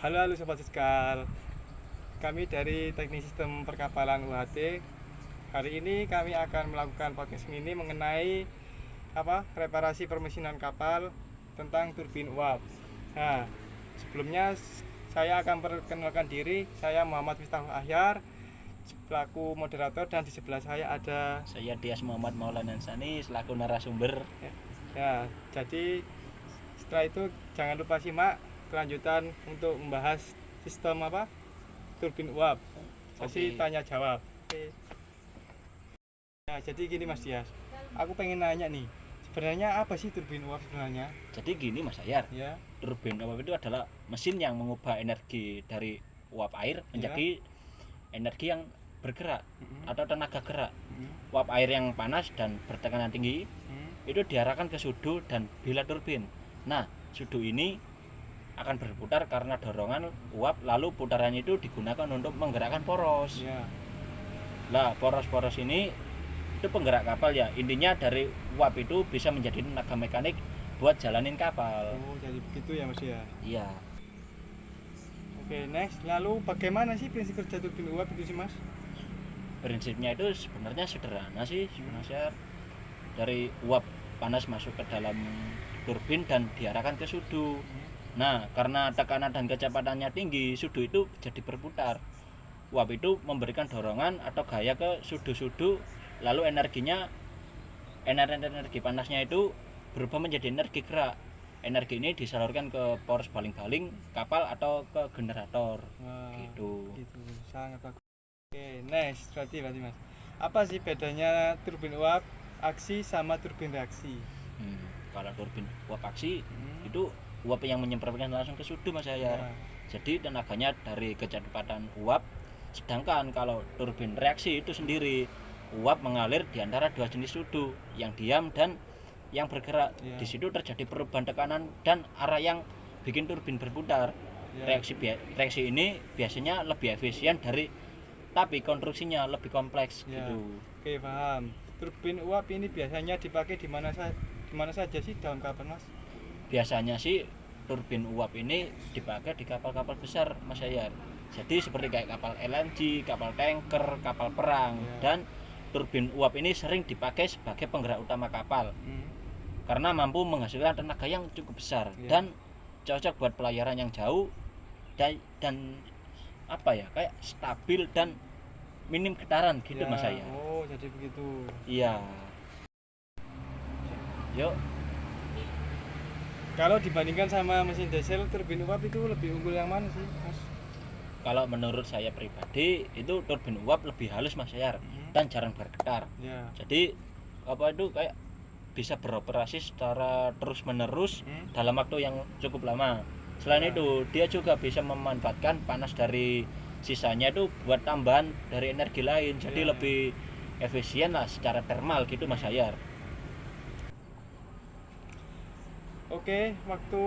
Halo Sobat Siskal. Kami dari Teknik Sistem Perkapalan UHT. Hari ini kami akan melakukan podcast mini mengenai reparasi permesinan kapal tentang turbin uap. Nah, sebelumnya saya akan perkenalkan diri. Saya Muhammad Miftahul Ahyar selaku moderator, dan di sebelah saya ada saya Dias Muhammad Maulana Ansani selaku narasumber. Ya, jadi setelah itu jangan lupa simak kelanjutan untuk membahas sistem turbin uap, sesi tanya jawab. Oke. Nah, jadi gini Mas Dias, aku pengen nanya nih, sebenarnya apa sih turbin uap sebenarnya? Jadi gini Mas Ayar, Ya. turbin uap itu adalah mesin yang mengubah energi dari uap air menjadi energi yang bergerak atau tenaga gerak. Uap air yang panas dan bertekanan tinggi itu diarahkan ke sudu dan bilah turbin. Nah, sudu ini akan berputar karena dorongan uap, lalu putaran itu digunakan untuk menggerakkan poros. Lah, poros-poros ini itu penggerak kapal ya. Intinya dari uap itu bisa menjadi tenaga mekanik buat jalanin kapal. Oh, jadi begitu ya Mas ya? Iya. Oke, next. Lalu bagaimana sih prinsip kerja turbin uap itu sih Mas? Prinsipnya itu sebenarnya sederhana sih sebenarnya. Dari uap panas masuk ke dalam turbin dan diarahkan ke sudu. Nah, karena tekanan dan kecepatannya tinggi, sudu itu jadi berputar. Uap itu memberikan dorongan atau gaya ke sudu-sudu, lalu energi panasnya itu berubah menjadi energi gerak. Energi ini disalurkan ke poros baling-baling kapal atau ke generator. Gitu. Sangat bagus. Oke, next. Berarti Mas, apa sih bedanya turbin uap aksi sama turbin reaksi? Kalau turbin uap aksi itu uap yang menyemprotkan langsung ke sudu Mas Ayar. Jadi tenaganya dari kecepatan uap. Sedangkan kalau turbin reaksi itu sendiri, uap mengalir di antara dua jenis sudu, yang diam dan yang bergerak. Di situ terjadi perubahan tekanan dan arah yang bikin turbin berputar. Reaksi ini biasanya lebih efisien tapi konstruksinya lebih kompleks gitu. Oke, paham. Turbin uap ini biasanya dipakai di mana saja sih dalam kapal Mas? Biasanya sih turbin uap ini dipakai di kapal-kapal besar Mas Ayar. Jadi seperti kayak kapal LNG, kapal tanker, kapal perang. Dan turbin uap ini sering dipakai sebagai penggerak utama kapal. Karena mampu menghasilkan tenaga yang cukup besar dan cocok buat pelayaran yang jauh dan kayak stabil dan minim getaran gitu Mas Ayar. Oh, jadi begitu. Iya. Yuk. Kalau dibandingkan sama mesin diesel, turbin uap itu lebih unggul yang mana sih Mas? Kalau menurut saya pribadi itu turbin uap lebih halus Mas Ayar dan jarang bergetar. Jadi itu kayak bisa beroperasi secara terus menerus dalam waktu yang cukup lama. Selain itu dia juga bisa memanfaatkan panas dari sisanya itu buat tambahan dari energi lain. Jadi lebih efisien lah secara thermal gitu Mas Ayar. Oke, waktu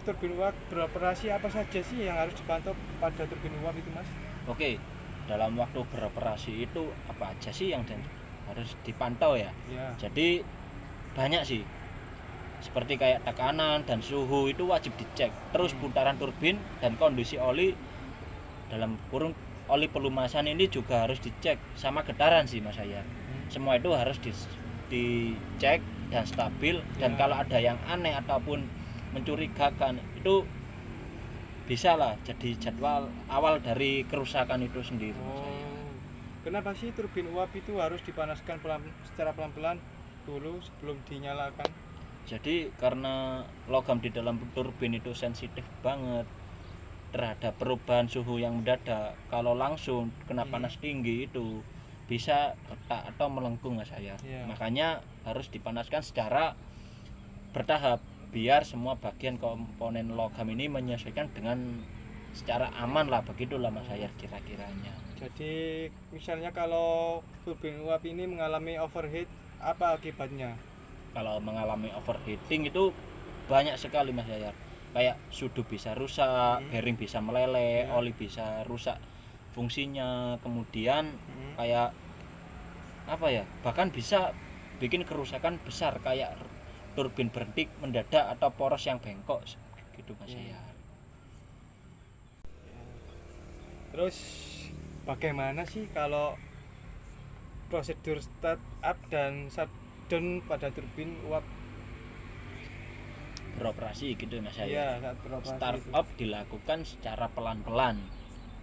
turbin uap beroperasi apa saja sih yang harus dipantau pada turbin uap itu Mas? Oke, dalam waktu beroperasi itu apa aja sih yang harus dipantau ya? Jadi banyak sih, seperti kayak tekanan dan suhu itu wajib dicek. Terus putaran turbin dan kondisi oli, dalam kurung oli pelumasan ini juga harus dicek, sama getaran sih Mas Ayar. Semua itu harus dicek dan stabil. Dan kalau ada yang aneh ataupun mencurigakan, itu bisa lah jadi jadwal awal dari kerusakan itu sendiri. Kenapa sih turbin uap itu harus dipanaskan secara pelan-pelan dulu sebelum dinyalakan? Jadi karena logam di dalam turbin itu sensitif banget terhadap perubahan suhu yang mendadak. Kalau langsung kena panas tinggi itu bisa retak atau melengkung Mas Ayar. Makanya harus dipanaskan secara bertahap biar semua bagian komponen logam ini menyesuaikan dengan secara aman lah, begitulah Mas Ayar kira-kiranya. Jadi misalnya kalau turbin uap ini mengalami overheat, apa akibatnya? Kalau mengalami overheating itu banyak sekali Mas Ayar. Kayak sudu bisa rusak, bearing bisa meleleh, oli bisa rusak fungsinya, kemudian kayak bahkan bisa bikin kerusakan besar kayak turbin berhenti mendadak atau poros yang bengkok gitu Mas Ayar. Terus bagaimana sih kalau prosedur start up dan shutdown pada turbin uap? Beroperasi gitu ya Mas Iya, ya. saat beroperasi Startup dilakukan secara pelan-pelan.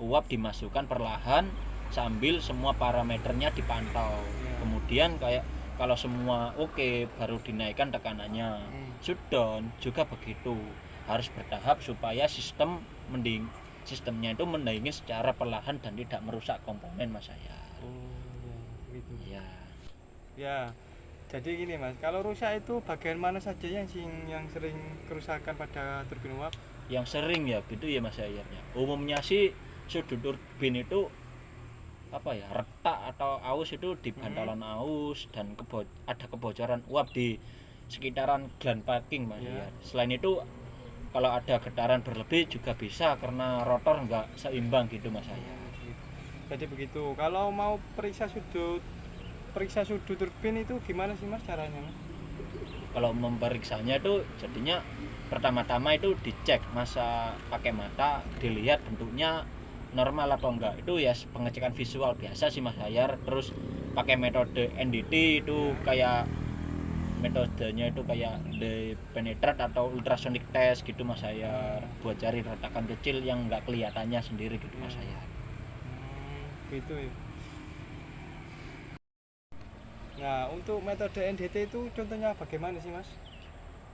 Uap dimasukkan perlahan sambil semua parameternya dipantau. Ya. Kemudian kayak kalau semua oke baru dinaikkan tekanannya. Shutdown juga begitu. Harus bertahap supaya sistemnya itu mendingin secara perlahan dan tidak merusak komponen Mas saya. Oh, ya, gitu. Ya. Ya. Jadi gini Mas, kalau rusak itu bagian mana saja yang sering kerusakan pada turbin uap? Yang sering ya gitu ya Mas Ayarnya. Umumnya sih sudut turbin itu apa ya, retak atau aus itu di bantalan aus dan ada kebocoran uap di sekitaran gland packing Mas ya. Selain itu kalau ada getaran berlebih juga bisa karena rotor nggak seimbang gitu Mas saya. Jadi begitu. Kalau mau periksa sudut turbin itu gimana sih Mas caranya Mas? Kalau memeriksanya itu jadinya pertama-tama itu dicek masa pakai mata, dilihat bentuknya normal atau enggak. Itu ya pengecekan visual biasa sih Mas Hayar. Terus pakai metode NDT itu kayak metodenya itu kayak the penetrate atau ultrasonic test gitu Mas Hayar, buat cari retakan kecil yang enggak kelihatannya sendiri gitu Mas Hayar. Gitu ya. Nah, untuk metode NDT itu contohnya bagaimana sih Mas?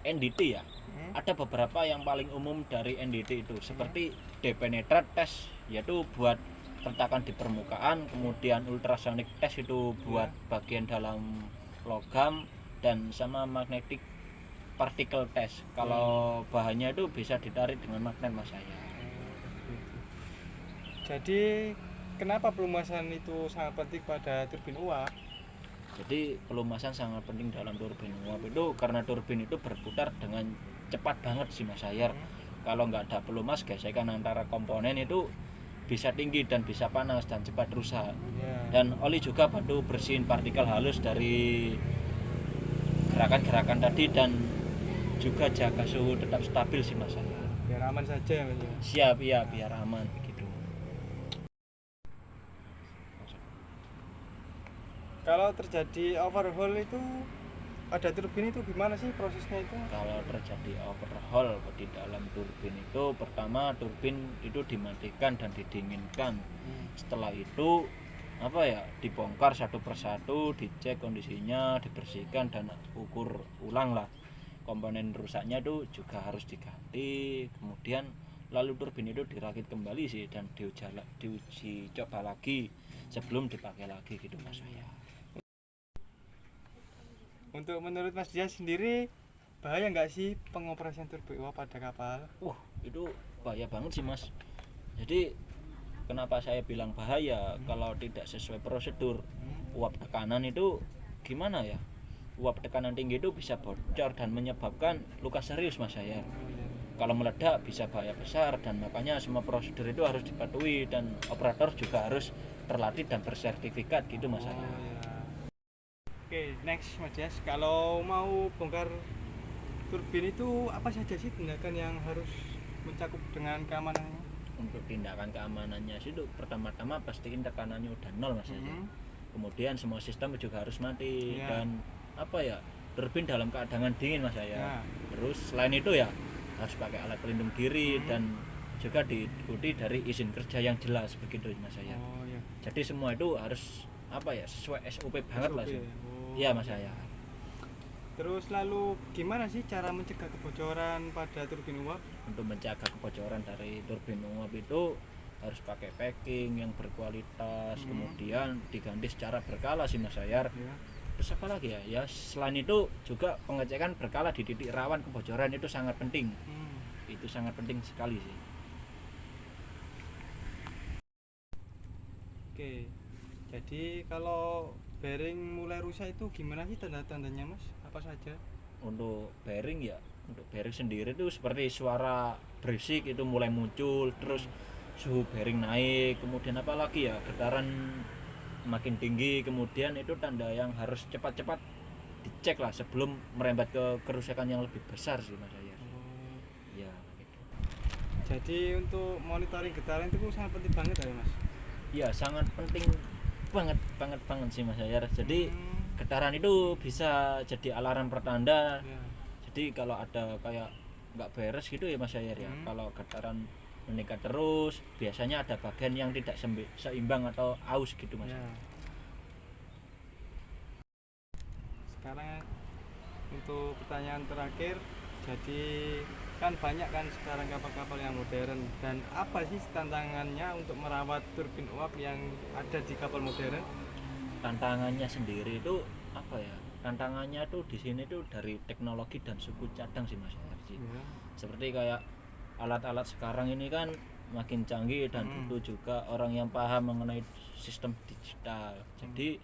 NDT ya, ada beberapa yang paling umum dari NDT itu seperti depenetrate test, yaitu buat retakan di permukaan, kemudian ultrasonic test itu buat bagian dalam logam, dan sama magnetic particle test. Kalau bahannya itu bisa ditarik dengan magnet Mas saya. Jadi kenapa pelumasan itu sangat penting pada turbin uap? Jadi pelumasan sangat penting dalam turbin uap itu karena turbin itu berputar dengan cepat banget sih Mas Hayar. Kalau nggak ada pelumas, gesekan antara komponen itu bisa tinggi dan bisa panas dan cepat rusak. Dan oli juga bantu bersihin partikel halus dari gerakan-gerakan tadi dan juga jaga suhu tetap stabil sih Mas Hayar. Biar aman saja Mas. Siap ya, biar aman begitu. Kalau terjadi overhaul itu pada turbin itu gimana sih prosesnya itu? Kalau terjadi overhaul di dalam turbin itu, pertama turbin itu dimatikan dan didinginkan. Setelah itu dibongkar satu persatu, dicek kondisinya, dibersihkan dan ukur ulang lah. Komponen rusaknya itu juga harus diganti. Kemudian lalu turbin itu dirakit kembali sih dan diuji coba lagi sebelum dipakai lagi gitu Mas saya. Untuk menurut Mas Dias sendiri, bahaya nggak sih pengoperasian turbin uap pada kapal? Itu bahaya banget sih Mas. Jadi kenapa saya bilang bahaya? Kalau tidak sesuai prosedur, uap tekanan itu gimana ya? Uap tekanan tinggi itu bisa bocor dan menyebabkan luka serius Mas saya. Kalau meledak bisa bahaya besar, dan makanya semua prosedur itu harus dipatuhi dan operator juga harus terlatih dan bersertifikat gitu Mas saya. Oke, next Mas Dias, kalau mau bongkar turbin itu apa saja sih tindakan yang harus mencakup dengan keamanannya? Untuk tindakan keamanannya sih itu pertama-tama pastiin tekanannya udah nol Mas ya. Kemudian semua sistem juga harus mati dan turbin dalam keadaan dingin Mas ya. Terus selain itu ya harus pakai alat pelindung diri dan juga diikuti dari izin kerja yang jelas begitu Mas ya. Jadi semua itu harus sesuai SOP banget lah sih. Iya Mas saya. Terus lalu gimana sih cara mencegah kebocoran pada turbin uap? Untuk mencegah kebocoran dari turbin uap itu harus pakai packing yang berkualitas, kemudian diganti secara berkala sih Mas Ayar. Terus apa lagi ya? Ya selain itu juga pengecekan berkala di titik rawan kebocoran itu sangat penting. Itu sangat penting sekali sih. Oke. Jadi kalau bearing mulai rusak itu gimana sih tanda-tandanya Mas? Apa saja? Untuk bearing sendiri itu seperti suara berisik itu mulai muncul, terus suhu bearing naik, kemudian apalagi ya getaran makin tinggi, kemudian itu tanda yang harus cepat-cepat dicek lah sebelum merembet ke kerusakan yang lebih besar sih Mas ya. Ya gitu. Jadi untuk monitoring getaran itu sangat penting banget ya Mas. Iya, sangat penting banget sih Mas Ayar. Jadi getaran itu bisa jadi alarm pertanda. Ya. Jadi kalau ada kayak nggak beres gitu ya Mas Ayar ya. Kalau getaran meningkat terus, biasanya ada bagian yang tidak seimbang atau aus gitu Mas. Ya. Sekarang untuk pertanyaan terakhir, jadi kan banyak kan sekarang kapal-kapal yang modern, dan apa sih tantangannya untuk merawat turbin uap yang ada di kapal modern? Tantangannya sendiri itu apa ya? Tantangannya tuh di sini tuh dari teknologi dan suku cadang sih Mas Ayar. Ya. Seperti kayak alat-alat sekarang ini kan makin canggih dan butuh juga orang yang paham mengenai sistem digital. Jadi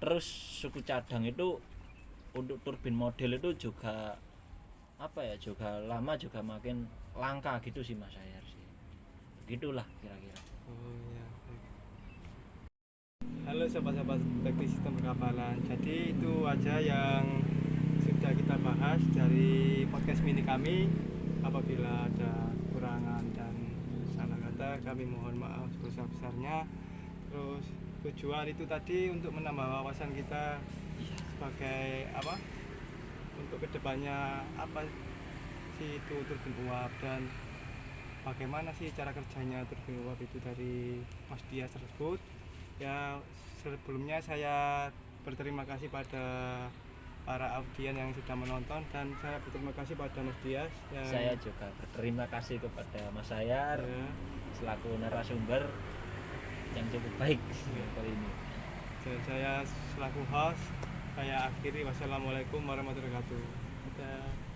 terus suku cadang itu untuk turbin model itu juga apa ya, juga lama juga makin langka gitu sih Mas Ayar sih. Begitulah kira-kira. Oh ya. Halo sobat-sobat teknik sistem perkapalan. Jadi itu aja yang sudah kita bahas dari podcast mini kami. Apabila ada kekurangan dan salah kata, kami mohon maaf sebesar-besarnya. Terus tujuan itu tadi untuk menambah wawasan kita sebagai apa? Untuk kedepannya apa sih itu turbin uap dan bagaimana sih cara kerjanya turbin uap itu dari Mas Dias tersebut. Ya, sebelumnya saya berterima kasih pada para audien yang sudah menonton, dan saya berterima kasih pada Mas Dias yang Saya juga berterima kasih kepada Mas Ayar ya, selaku narasumber yang cukup baik kali ini. dan saya selaku host. Saya akhiri, wassalamualaikum warahmatullahi wabarakatuh. Dadah.